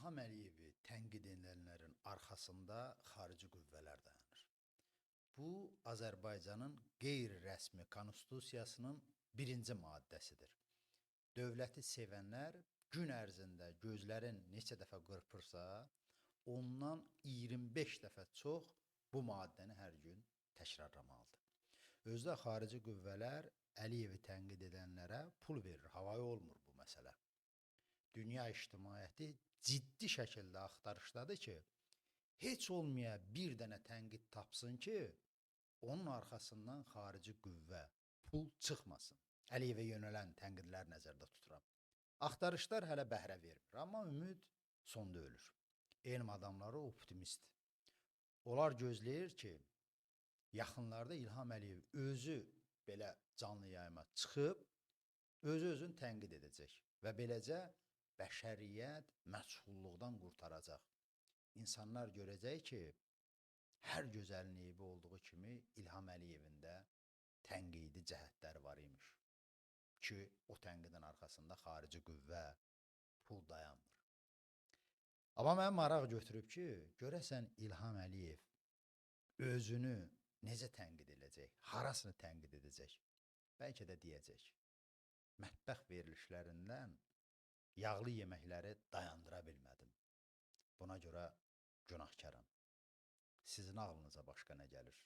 İlham Əliyevi tənqid edənlərin arxasında xarici qüvvələr dayanır. Bu, Azərbaycanın qeyri-rəsmi konstitusiyasının birinci maddəsidir. Dövləti sevənlər gün ərzində gözlərin neçə dəfə qırpırsa, ondan 25 dəfə çox bu maddəni hər gün təkrarlamalıdır. Özdə xarici qüvvələr Əliyevi tənqid edənlərə pul verir, havayı olmur bu məsələ. Dünya ictimaiyyəti ciddi şəkildə axtarışdadır ki, heç olmaya bir dənə tənqid tapsın ki, onun arxasından xarici qüvvə, pul çıxmasın. Əliyevə yönələn tənqidlər nəzərdə tuturam. Axtarışlar hələ bəhrə vermir, amma ümid sonda ölür. Elm adamları optimist. Onlar gözləyir ki, yaxınlarda İlham Əliyev özü belə canlı yayıma çıxıb, özünü tənqid edəcək və beləcə bəşəriyyət məchulluqdan qurtaracaq. İnsanlar görəcək ki, hər gözəlin eybi olduğu kimi İlham Əliyevin də tənqidi cəhətləri var imiş ki, o tənqidin arxasında xarici qüvvə, pul dayanmır. Amma mən maraq götürüb ki, görəsən İlham Əliyev özünü necə tənqid edəcək, harasını tənqid edəcək? Bəlkə də deyəcək, mətbəx verilişlərindən yağlı yeməkləri dayandıra bilmədim. Buna görə günahkaram. Sizin ağlınıza başqa nə gəlir?